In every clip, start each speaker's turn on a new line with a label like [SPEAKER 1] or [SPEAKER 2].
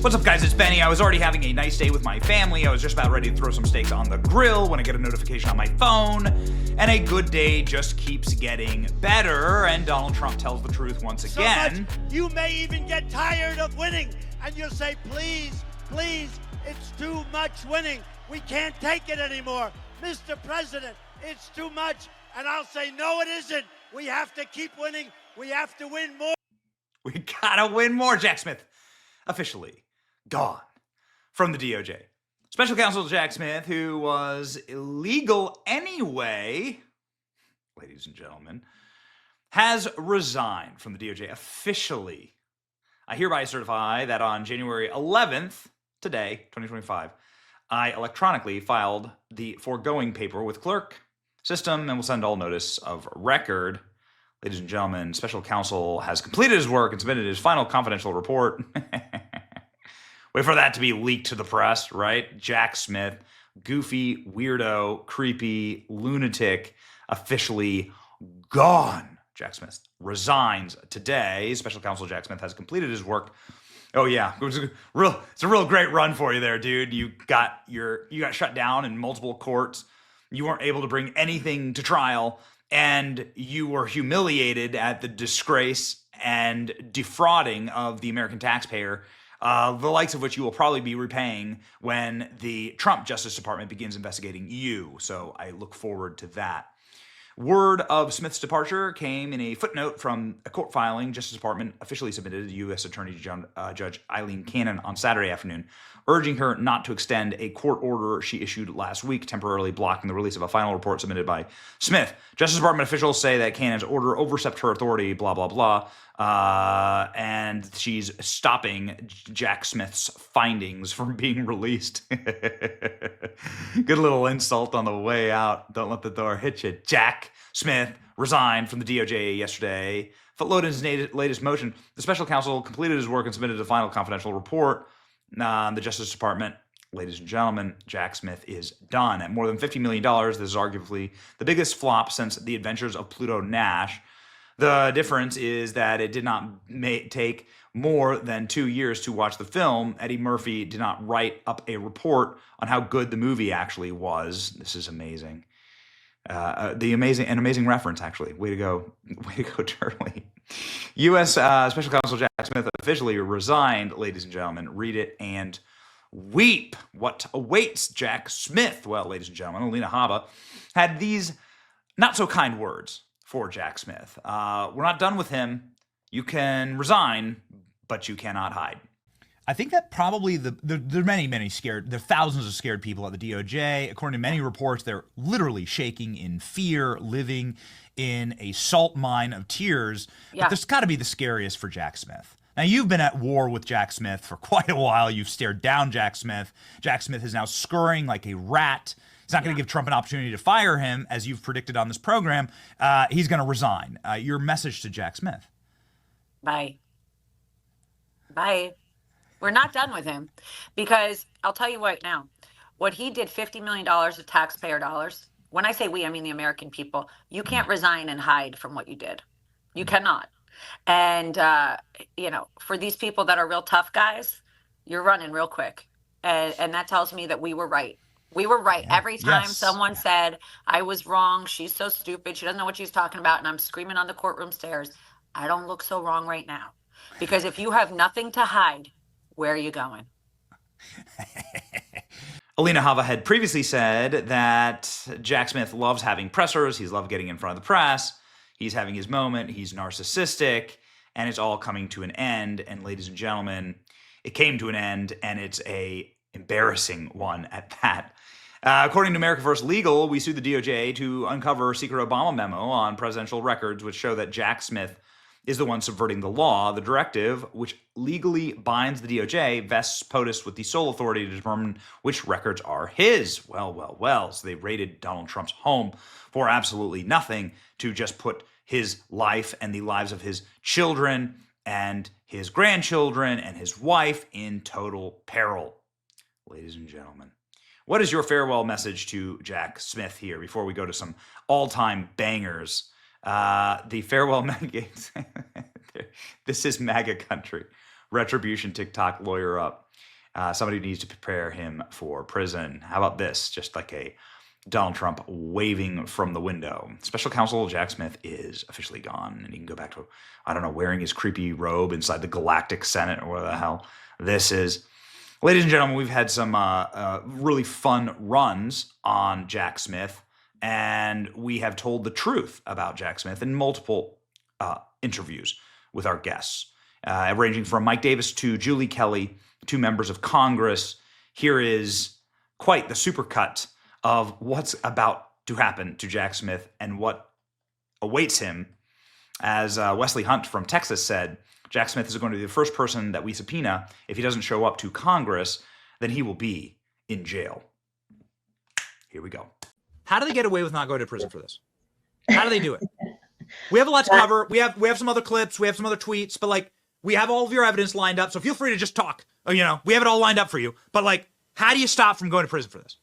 [SPEAKER 1] What's up, guys? It's Benny. I was already having a nice day with my family. I was just about ready to throw some steaks on the grill when I get a notification on my phone. And a good day just keeps getting better. And Donald Trump tells the truth once again.
[SPEAKER 2] So much, you may even get tired of winning. And you'll say, please, please, it's too much winning. We can't take it anymore. Mr. President, it's too much. And I'll say, no, it isn't. We have to keep winning. We have to win more.
[SPEAKER 1] We gotta win more. Jack Smith officially gone from the DOJ. Special counsel Jack Smith, who was illegal anyway, ladies and gentlemen, has resigned from the DOJ officially. I hereby certify that on January 11th, today, 2025, I electronically filed the foregoing paper with clerk system and will send all notice of record. Ladies and gentlemen, special counsel has completed his work and submitted his final confidential report. Wait for that to be leaked to the press, right? Jack Smith, goofy, weirdo, creepy, lunatic, officially gone. Jack Smith resigns today. Special counsel Jack Smith has completed his work. Oh yeah, it's a real great run for you there, dude. You got shut down in multiple courts. You weren't able to bring anything to trial, and you were humiliated at the disgrace and defrauding of the American taxpayer, the likes of which you will probably be repaying when the Trump Justice Department begins investigating you. So I look forward to that. Word of Smith's departure came in a footnote from a court filing Justice Department officially submitted to U.S. Attorney Judge Eileen Cannon on Saturday afternoon, urging her not to extend a court order she issued last week, temporarily blocking the release of a final report submitted by Smith. Justice Department officials say that Cannon's order overstepped her authority, blah, blah, blah, and she's stopping Jack Smith's findings from being released. Good little insult on the way out. Don't let the door hit you. Jack Smith resigned from the DOJ yesterday. Footnote in his latest motion, the special counsel completed his work and submitted a final confidential report. The Justice Department, ladies and gentlemen, Jack Smith is done. At more than $50 million, this is arguably the biggest flop since The Adventures of Pluto Nash. The difference is that it did not take more than 2 years to watch the film. Eddie Murphy did not write up a report on how good the movie actually was. This is amazing. An amazing reference, actually. Way to go, Turley. U.S. Special Counsel Jack Smith officially resigned, ladies and gentlemen. Read it and weep. What awaits Jack Smith? Well, ladies and gentlemen, Alina Habba had these not so kind words for Jack Smith. We're not done with him. You can resign, but you cannot hide.
[SPEAKER 3] I think that probably there are many scared. There are thousands of scared people at the DOJ. According to many reports, they're literally shaking in fear, living in a salt mine of tears. Yeah. But there's got to be the scariest for Jack Smith. Now, you've been at war with Jack Smith for quite a while. You've stared down Jack Smith. Jack Smith is now scurrying like a rat. He's not going to give Trump an opportunity to fire him, as you've predicted on this program. He's going to resign. Your message to Jack Smith?
[SPEAKER 4] Bye. We're not done with him, because I'll tell you right now, what he did, $50 million of taxpayer dollars. When I say we, I mean the American people. You can't resign and hide from what you did. You cannot. And, for these people that are real tough guys, you're running real quick. And that tells me that we were right. We were right. Yeah. Every time someone said, I was wrong, she's so stupid, she doesn't know what she's talking about, and I'm screaming on the courtroom stairs, I don't look so wrong right now. Because if you have nothing to hide, where are you going?
[SPEAKER 1] Alina Habba had previously said that Jack Smith loves having pressers. He's loved getting in front of the press. He's having his moment. He's narcissistic. And it's all coming to an end. And ladies and gentlemen, it came to an end, and it's a embarrassing one at that. According to America First Legal, we sued the DOJ to uncover a secret Obama memo on presidential records which show that Jack Smith is the one subverting the law. The directive, which legally binds the DOJ, vests POTUS with the sole authority to determine which records are his. Well. So they raided Donald Trump's home for absolutely nothing, to just put his life and the lives of his children and his grandchildren and his wife in total peril. Ladies and gentlemen, what is your farewell message to Jack Smith here before we go to some all-time bangers? The farewell message. This is MAGA country. Retribution TikTok lawyer up. Somebody needs to prepare him for prison. How about this? Just like a Donald Trump waving from the window. Special counsel Jack Smith is officially gone, and he can go back to, I don't know, wearing his creepy robe inside the Galactic Senate or whatever the hell this is. Ladies and gentlemen, we've had some really fun runs on Jack Smith, and we have told the truth about Jack Smith in multiple interviews with our guests, ranging from Mike Davis to Julie Kelly, two members of Congress. Here is quite the supercut of what's about to happen to Jack Smith and what awaits him. As Wesley Hunt from Texas said, Jack Smith is going to be the first person that we subpoena. If he doesn't show up to Congress, then he will be in jail. Here we go.
[SPEAKER 3] How do they get away with not going to prison for this? How do they do it? We have a lot to cover. We have some other clips. We have some other tweets, but like we have all of your evidence lined up. So feel free to just talk. We have it all lined up for you. But like, how do you stop from going to prison for this?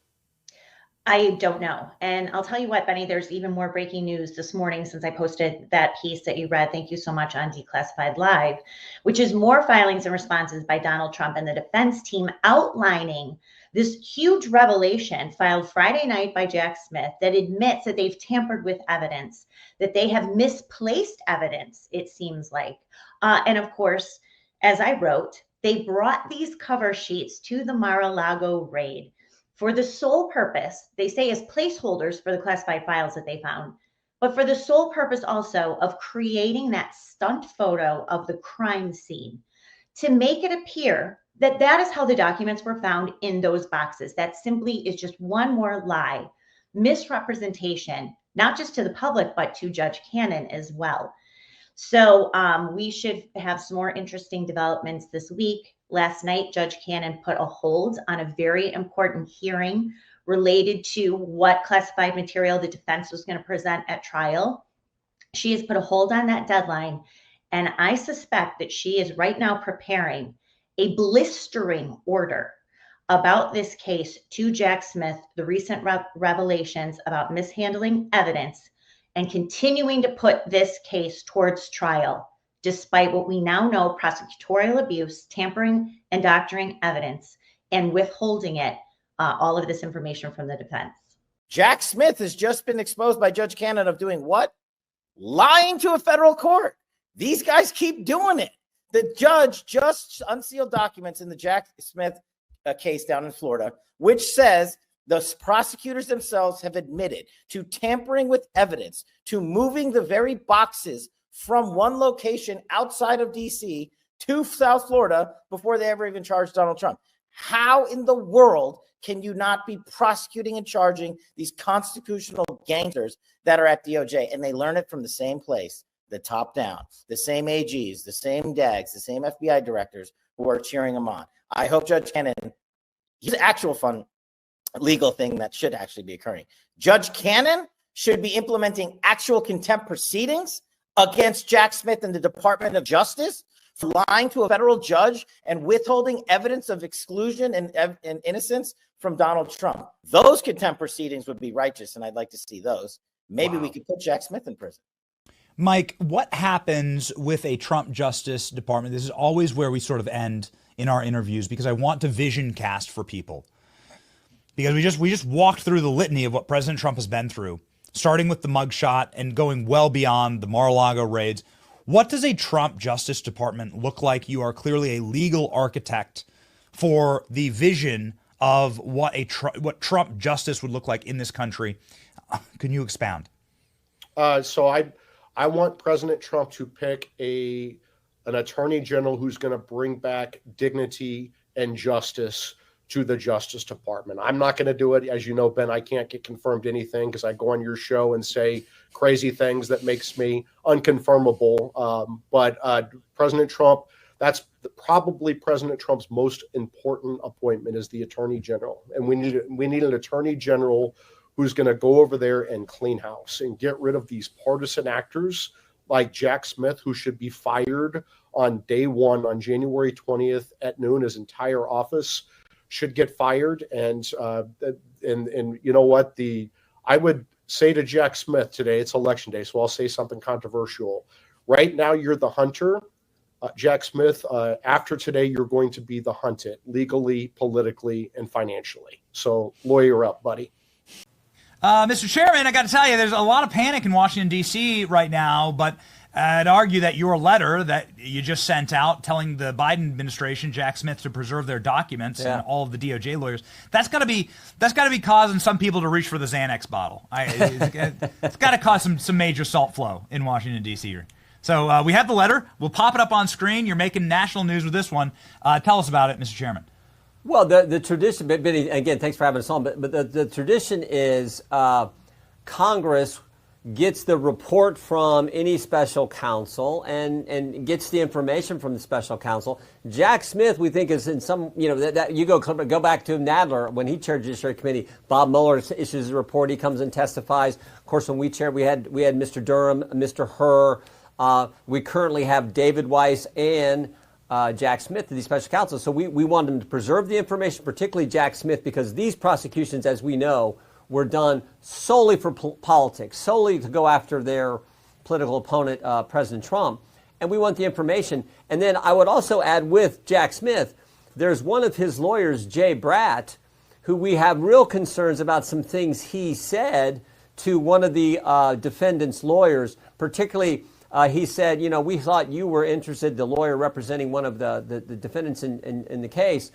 [SPEAKER 5] I don't know. And I'll tell you what, Benny, there's even more breaking news this morning since I posted that piece that you read. Thank you so much on Declassified Live, which is more filings and responses by Donald Trump and the defense team outlining this huge revelation filed Friday night by Jack Smith that admits that they've tampered with evidence, that they have misplaced evidence, it seems like. And of course, as I wrote, they brought these cover sheets to the Mar-a-Lago raid for the sole purpose, they say, as placeholders for the classified files that they found, but for the sole purpose also of creating that stunt photo of the crime scene to make it appear that that is how the documents were found in those boxes. That simply is just one more lie, misrepresentation, not just to the public, but to Judge Cannon as well. So we should have some more interesting developments this week. Last night, Judge Cannon put a hold on a very important hearing related to what classified material the defense was going to present at trial. She has put a hold on that deadline, and I suspect that she is right now preparing a blistering order about this case to Jack Smith, the recent revelations about mishandling evidence, and continuing to put this case towards trial, despite what we now know, prosecutorial abuse, tampering and doctoring evidence, and withholding it, all of this information from the defense.
[SPEAKER 6] Jack Smith has just been exposed by Judge Cannon of doing what? Lying to a federal court. These guys keep doing it. The judge just unsealed documents in the Jack Smith case down in Florida, which says the prosecutors themselves have admitted to tampering with evidence, to moving the very boxes from one location outside of D.C. to South Florida before they ever even charged Donald Trump. How in the world can you not be prosecuting and charging these constitutional gangsters that are at DOJ? And they learn it from the same place, the top down, the same AGs, the same DAGs, the same FBI directors who are cheering them on. I hope Judge Cannon, he's an actual fun legal thing that should actually be occurring. Judge Cannon should be implementing actual contempt proceedings against Jack Smith and the Department of Justice for lying to a federal judge and withholding evidence of exclusion and innocence from Donald Trump. Those contempt proceedings would be righteous, and I'd like to see those. Maybe we could put Jack Smith in prison.
[SPEAKER 3] Mike, what happens with a Trump Justice Department? This is always where we sort of end in our interviews because I want to vision cast for people. Because we just walked through the litany of what President Trump has been through, starting with the mugshot and going well beyond the Mar-a-Lago raids. What does a Trump Justice Department look like? You are clearly a legal architect for the vision of what Trump justice would look like in this country. Can you expound?
[SPEAKER 7] So I want President Trump to pick an attorney general who's going to bring back dignity and justice to the Justice Department. I'm not going to do it. As you know, Ben, I can't get confirmed anything because I go on your show and say crazy things that makes me unconfirmable. But President Trump, that's probably President Trump's most important appointment is the attorney general. And we need an attorney general who's going to go over there and clean house and get rid of these partisan actors like Jack Smith, who should be fired on day one, on January 20th at noon. His entire office should get fired. And you know what? I would say to Jack Smith today, it's election day, so I'll say something controversial. Right now, you're the hunter. Jack Smith, after today, you're going to be the hunted legally, politically, and financially. So lawyer up, buddy.
[SPEAKER 3] Mr. Chairman, I got to tell you, there's a lot of panic in Washington, D.C. right now, but I'd argue that your letter that you just sent out telling the Biden administration, Jack Smith, to preserve their documents and all of the DOJ lawyers, that's got to be causing some people to reach for the Xanax bottle. It's got to cause some major salt flow in Washington, D.C. So we have the letter. We'll pop it up on screen. You're making national news with this one. Tell us about it, Mr. Chairman.
[SPEAKER 8] Well, the tradition, Benny, again, thanks for having us on, but the tradition is Congress gets the report from any special counsel and gets the information from the special counsel. Jack Smith, we think, is in some, that you go back to Nadler when he chaired the Judiciary Committee. Bob Mueller issues a report. He comes and testifies. Of course, when we chaired, we had Mr. Durham, Mr. Hur. We currently have David Weiss and Jack Smith, these special counsels. So we want them to preserve the information, particularly Jack Smith, because these prosecutions, as we know, were done solely for politics, solely to go after their political opponent, President Trump. And we want the information. And then I would also add with Jack Smith, there's one of his lawyers, Jay Bratt, who we have real concerns about some things he said to one of the defendant's lawyers. Particularly, he said, we thought you were interested, the lawyer representing one of the defendants in the case.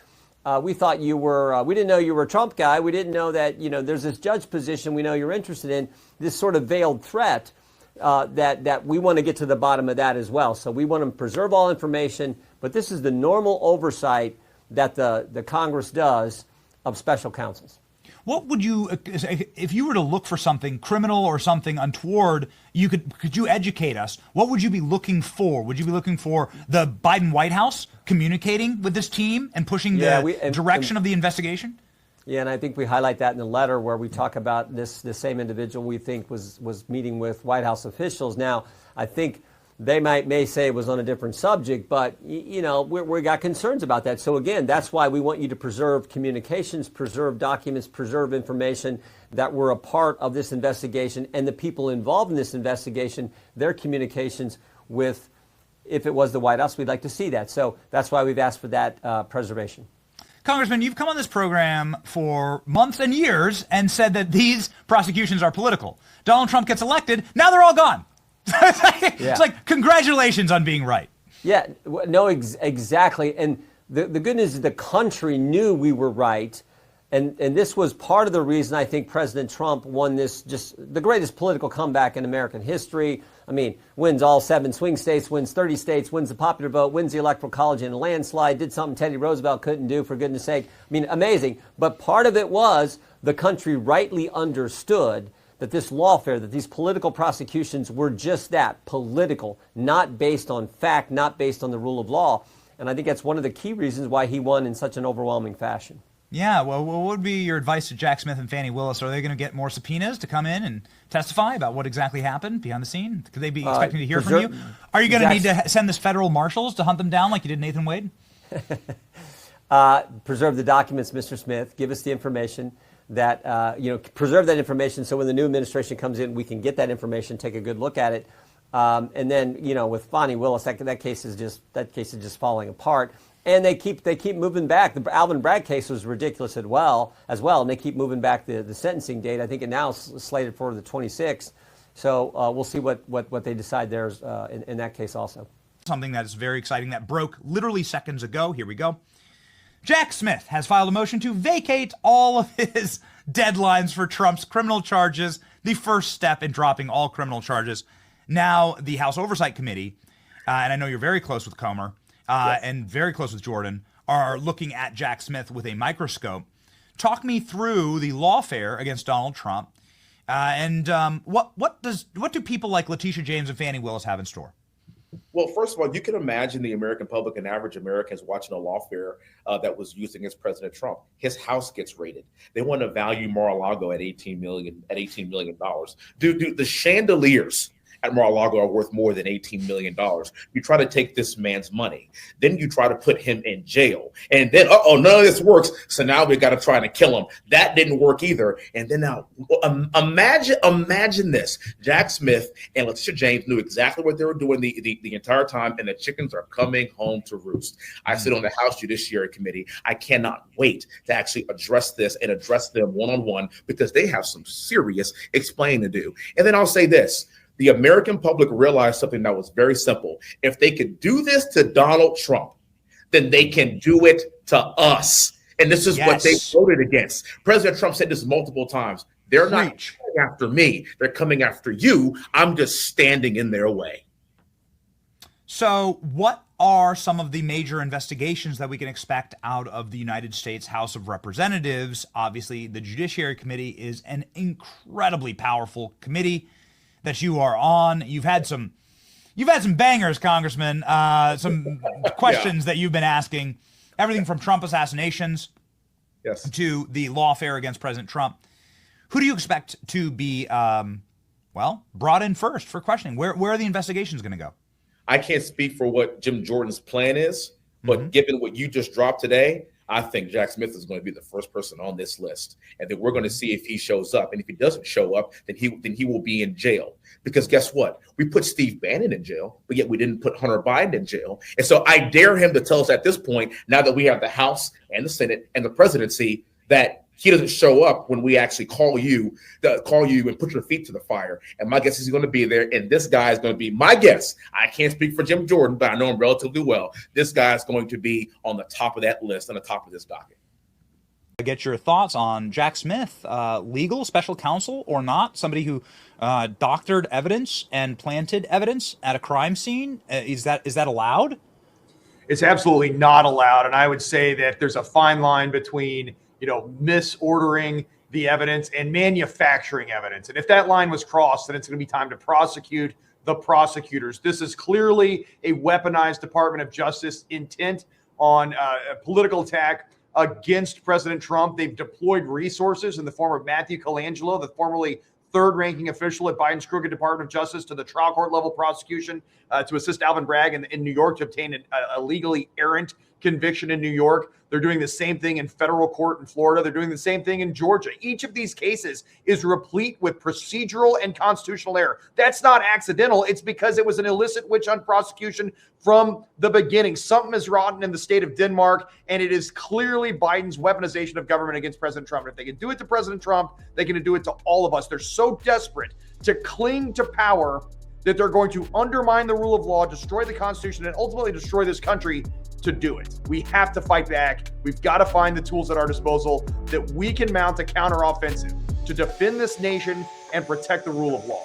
[SPEAKER 8] We thought you were, we didn't know you were a Trump guy. We didn't know that, there's this judge position we know you're interested in, this sort of veiled threat that we want to get to the bottom of that as well. So we want to preserve all information, but this is the normal oversight that the Congress does of special counsels.
[SPEAKER 3] What would you, if you were to look for something criminal or something untoward, could you educate us? What would you be looking for? Would you be looking for the Biden White House communicating with this team and pushing the direction of the investigation?
[SPEAKER 8] Yeah, and I think we highlight that in the letter where we talk about the same individual we think was meeting with White House officials. Now, I think they may say it was on a different subject, but, we got concerns about that. So, again, that's why we want you to preserve communications, preserve documents, preserve information that were a part of this investigation, and the people involved in this investigation, their communications with, if it was the White House, we'd like to see that. So that's why we've asked for that preservation.
[SPEAKER 3] Congressman, you've come on this program for months and years and said that these prosecutions are political. Donald Trump gets elected, now they're all gone. It's like, congratulations on being right.
[SPEAKER 8] Yeah, no, exactly. And the good news is the country knew we were right. And this was part of the reason I think President Trump won this, just the greatest political comeback in American history. I mean, wins all 7 swing states, wins 30 states, wins the popular vote, wins the Electoral College in a landslide, did something Teddy Roosevelt couldn't do, for goodness sake. I mean, amazing. But part of it was the country rightly understood that this lawfare, that these political prosecutions were just that, political, not based on fact, not based on the rule of law. And I think that's one of the key reasons why he won in such an overwhelming fashion.
[SPEAKER 3] Yeah, well, what would be your advice to Jack Smith and Fani Willis? Are they going to get more subpoenas to come in and testify about what exactly happened behind the scene? Could they be expecting to hear from you? Are you going to need to send this federal marshals to hunt them down like you did Nathan Wade?
[SPEAKER 8] Preserve the documents, Mr. Smith. Give us the information. That preserve that information so when the new administration comes in, we can get that information, take a good look at it, and then with Fani Willis, that case is just falling apart, and they keep moving back. The Alvin Bragg case was ridiculous as well, and they keep moving back the sentencing date. I think it now is slated for the 26th. So we'll see what they decide there in that case also.
[SPEAKER 3] Something that is very exciting that broke literally seconds ago. Here we go. Jack Smith has filed a motion to vacate all of his deadlines for Trump's criminal charges, the first step in dropping all criminal charges. Now, the House Oversight Committee, and I know you're very close with Comer and very close with Jordan, are looking at Jack Smith with a microscope. Talk me through the lawfare against Donald Trump, and what do people like Letitia James and Fani Willis have in store?
[SPEAKER 9] Well, first of all, you can imagine the American public and average Americans watching a lawfare that was used against President Trump. His house gets raided. They want to value Mar-a-Lago at $18 million. Dude, the chandeliers at Mar-a-Lago are worth more than $18 million. You try to take this man's money. Then you try to put him in jail. And then, none of this works. So now we got to try to kill him. That didn't work either. And then now, imagine this. Jack Smith and Letitia James knew exactly what they were doing the entire time, and the chickens are coming home to roost. I sit on the House Judiciary Committee. I cannot wait to actually address this and address them one-on-one, because they have some serious explaining to do. And then I'll say this. The American public realized something that was very simple. If they could do this to Donald Trump, then they can do it to us. And this is what they voted against. President Trump said this multiple times. They're not coming after me. They're coming after you. I'm just standing in their way.
[SPEAKER 3] So what are some of the major investigations that we can expect out of the United States House of Representatives? Obviously, the Judiciary Committee is an incredibly powerful committee that you are on. You've had some bangers, Congressman, some questions that you've been asking, everything from Trump assassinations to the lawfare against President Trump. Who do you expect to be, brought in first for questioning? Where are the investigations going to go?
[SPEAKER 9] I can't speak for what Jim Jordan's plan is, but given what you just dropped today, I think Jack Smith is going to be the first person on this list, and then we're going to see if he shows up. And if he doesn't show up, then he will be in jail. Because guess what? We put Steve Bannon in jail, but yet we didn't put Hunter Biden in jail. And so I dare him to tell us at this point, now that we have the House and the Senate and the presidency, that he doesn't show up when we actually call you and put your feet to the fire. And my guess is he's going to be there. And this guy is going to be, my guess, I can't speak for Jim Jordan, but I know him relatively well. This guy is going to be on the top of that list, on the top of this docket.
[SPEAKER 3] I get your thoughts on Jack Smith, legal special counsel or not, somebody who doctored evidence and planted evidence at a crime scene. Is that allowed?
[SPEAKER 10] It's absolutely not allowed. And I would say that there's a fine line between misordering the evidence and manufacturing evidence. And if that line was crossed, then it's going to be time to prosecute the prosecutors. This is clearly a weaponized Department of Justice intent on a political attack against President Trump. They've deployed resources in the form of Matthew Colangelo, the formerly third-ranking official at Biden's crooked Department of Justice, to the trial court level prosecution to assist Alvin Bragg in New York to obtain a legally errant conviction in New York. They're doing the same thing in federal court in Florida. They're doing the same thing in Georgia. Each of these cases is replete with procedural and constitutional error. That's not accidental. It's because it was an illicit witch hunt prosecution from the beginning. Something is rotten in the state of Denmark, and it is clearly Biden's weaponization of government against President Trump. And if they can do it to President Trump, they can do it to all of us. They're so desperate to cling to power that they're going to undermine the rule of law, destroy the Constitution, and ultimately destroy this country to do it. We have to fight back. We've got to find the tools at our disposal that we can mount a counteroffensive to defend this nation and protect the rule of law.